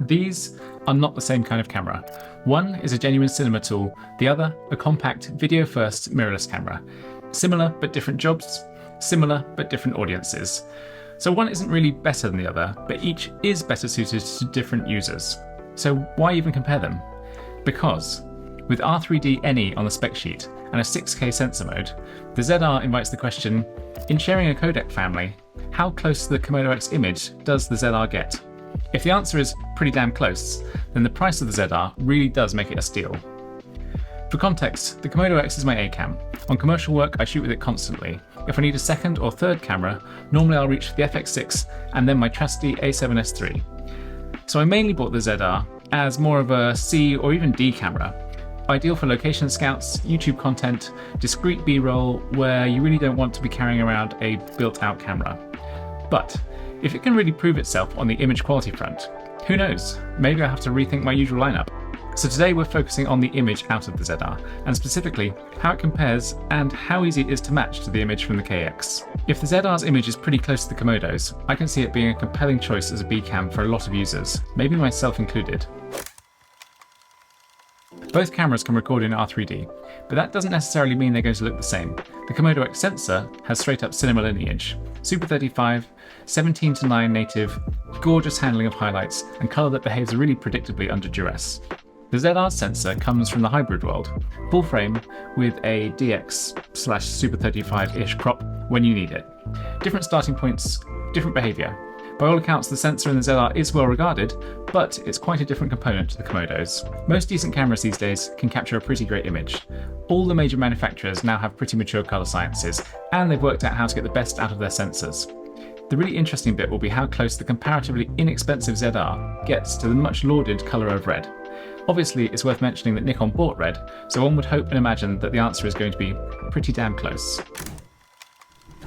These are not the same kind of camera. One is a genuine cinema tool, the other a compact video-first mirrorless camera. Similar but different jobs, similar but different audiences. So one isn't really better than the other, but each is better suited to different users. So why even compare them? Because with R3D NE on the spec sheet and a 6K sensor mode, the ZR invites the question, in sharing a codec family, how close to the Komodo X image does the ZR get? If the answer is pretty damn close, then the price of the ZR really does make it a steal. For context, the Komodo X is my A-cam. On commercial work, I shoot with it constantly. If I need a second or third camera, normally I'll reach for the FX6 and then my trusty A7S III. So I mainly bought the ZR as more of a C or even D camera, ideal for location scouts, YouTube content, discrete B-roll where you really don't want to be carrying around a built-out camera. But if it can really prove itself on the image quality front, who knows, maybe I have to rethink my usual lineup. So today we're focusing on the image out of the ZR, and specifically how it compares and how easy it is to match to the image from the KX. If the ZR's image is pretty close to the Komodo's, I can see it being a compelling choice as a B cam for a lot of users, maybe myself included. Both cameras can record in R3D, but that doesn't necessarily mean they're going to look the same. The Komodo X sensor has straight up cinema lineage, Super 35, 17:9 native, gorgeous handling of highlights, and colour that behaves really predictably under duress. The ZR sensor comes from the hybrid world, full frame with a DX/Super 35-ish crop when you need it. Different starting points, different behaviour. By all accounts, the sensor in the ZR is well regarded, but it's quite a different component to the Komodo's. Most decent cameras these days can capture a pretty great image. All the major manufacturers now have pretty mature colour sciences, and they've worked out how to get the best out of their sensors. The really interesting bit will be how close the comparatively inexpensive ZR gets to the much lauded colour of red. Obviously, it's worth mentioning that Nikon bought red, so one would hope and imagine that the answer is going to be pretty damn close.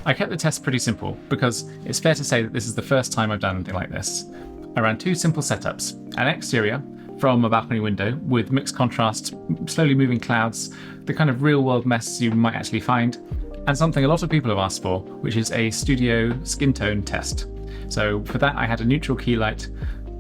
I kept the test pretty simple because it's fair to say that this is the first time I've done anything like this. I ran two simple setups, an exterior from a balcony window with mixed contrast, slowly moving clouds, the kind of real world mess you might actually find, and something a lot of people have asked for, which is a studio skin tone test. So for that I had a neutral key light,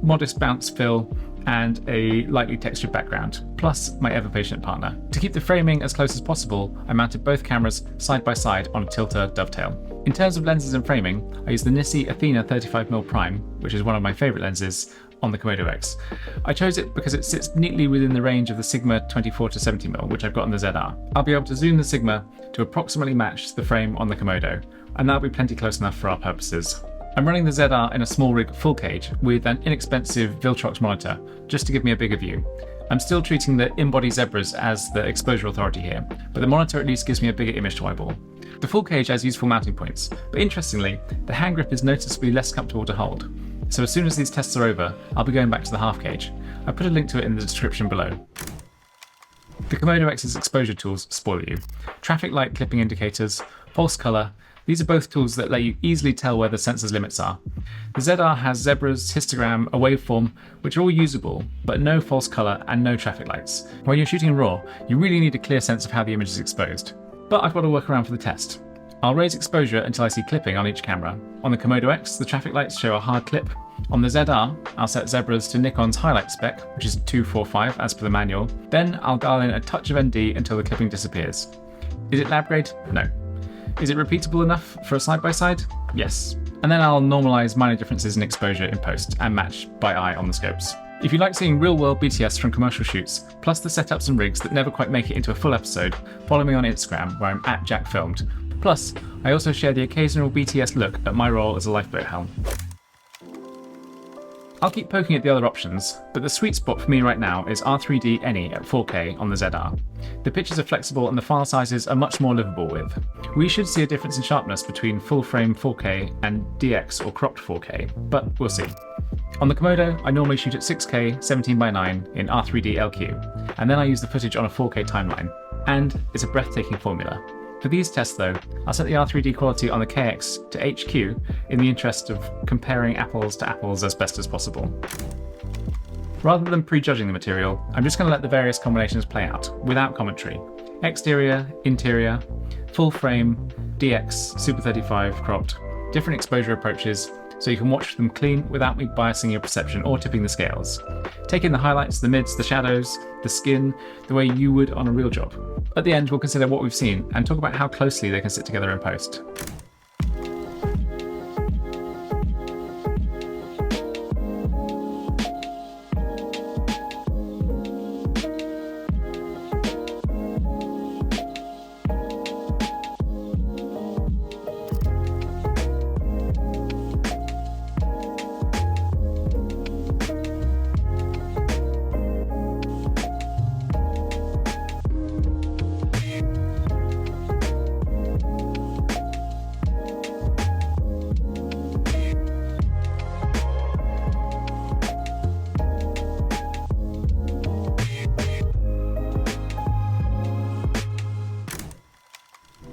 modest bounce fill, and a lightly textured background, plus my ever-patient partner. To keep the framing as close as possible, I mounted both cameras side by side on a tilter dovetail. In terms of lenses and framing, I used the Nissi Athena 35mm prime, which is one of my favourite lenses, on the Komodo X. I chose it because it sits neatly within the range of the Sigma 24-70mm, which I've got on the ZR. I'll be able to zoom the Sigma to approximately match the frame on the Komodo, and that'll be plenty close enough for our purposes. I'm running the ZR in a small rig full cage with an inexpensive Viltrox monitor, just to give me a bigger view. I'm still treating the in-body zebras as the exposure authority here, but the monitor at least gives me a bigger image to eyeball. The full cage has useful mounting points, but interestingly, the hand grip is noticeably less comfortable to hold. So as soon as these tests are over, I'll be going back to the half cage. I put a link to it in the description below. The Komodo X's exposure tools spoil you. Traffic light clipping indicators, false colour, these are both tools that let you easily tell where the sensor's limits are. The ZR has zebras, histogram, a waveform, which are all usable, but no false colour and no traffic lights. When you're shooting RAW, you really need a clear sense of how the image is exposed. But I've got to work around for the test. I'll raise exposure until I see clipping on each camera. On the Komodo X, the traffic lights show a hard clip. On the ZR, I'll set zebras to Nikon's highlight spec, which is 245 as per the manual. Then I'll dial in a touch of ND until the clipping disappears. Is it lab grade? No. Is it repeatable enough for a side-by-side? Yes. And then I'll normalise minor differences in exposure in post and match by eye on the scopes. If you like seeing real-world BTS from commercial shoots, plus the setups and rigs that never quite make it into a full episode, follow me on Instagram where I'm @JackFilmed. Plus, I also share the occasional BTS look at my role as a lifeboat helm. I'll keep poking at the other options, but the sweet spot for me right now is R3D NE at 4K on the ZR. The pictures are flexible and the file sizes are much more livable with. We should see a difference in sharpness between full frame 4K and DX or cropped 4K, but we'll see. On the Komodo, I normally shoot at 6K 17:9 in R3D LQ, and then I use the footage on a 4K timeline. And it's a breathtaking formula. For these tests though, I'll set the R3D quality on the KX to HQ in the interest of comparing apples to apples as best as possible. Rather than prejudging the material, I'm just going to let the various combinations play out, without commentary. Exterior, interior, full frame, DX, Super 35 cropped, different exposure approaches, so you can watch them clean without me biasing your perception or tipping the scales. Take in the highlights, the mids, the shadows, the skin, the way you would on a real job. At the end, we'll consider what we've seen and talk about how closely they can sit together in post.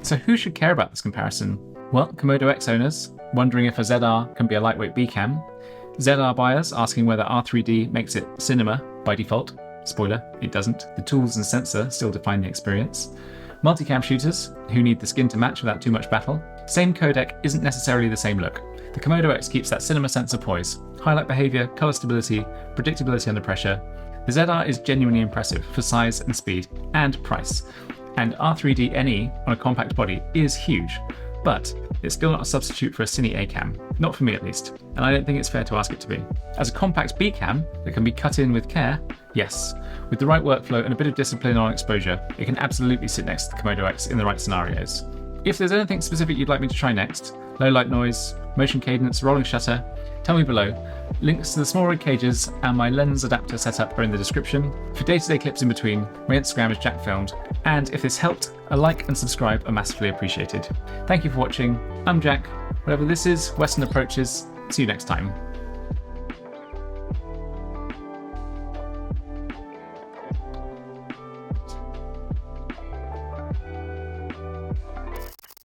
So who should care about this comparison? Well, Komodo X owners, wondering if a ZR can be a lightweight B cam, ZR buyers asking whether R3D makes it cinema by default. Spoiler, it doesn't. The tools and sensor still define the experience. Multicam shooters, who need the skin to match without too much battle. Same codec isn't necessarily the same look. The Komodo X keeps that cinema sensor poise, highlight behavior, color stability, predictability under pressure. The ZR is genuinely impressive for size and speed and price. And R3D NE on a compact body is huge, but it's still not a substitute for a cine A cam, not for me at least, and I don't think it's fair to ask it to be. As a compact B cam that can be cut in with care, yes. With the right workflow and a bit of discipline on exposure, it can absolutely sit next to the Komodo X in the right scenarios. If there's anything specific you'd like me to try next, low light noise, motion cadence, rolling shutter, tell me below. Links to the small rig cages and my lens adapter setup are in the description. For day-to-day clips in between, my Instagram is JackFilmed, and if this helped, a like and subscribe are massively appreciated. Thank you for watching. I'm Jack. Whatever this is, Western Approaches. See you next time.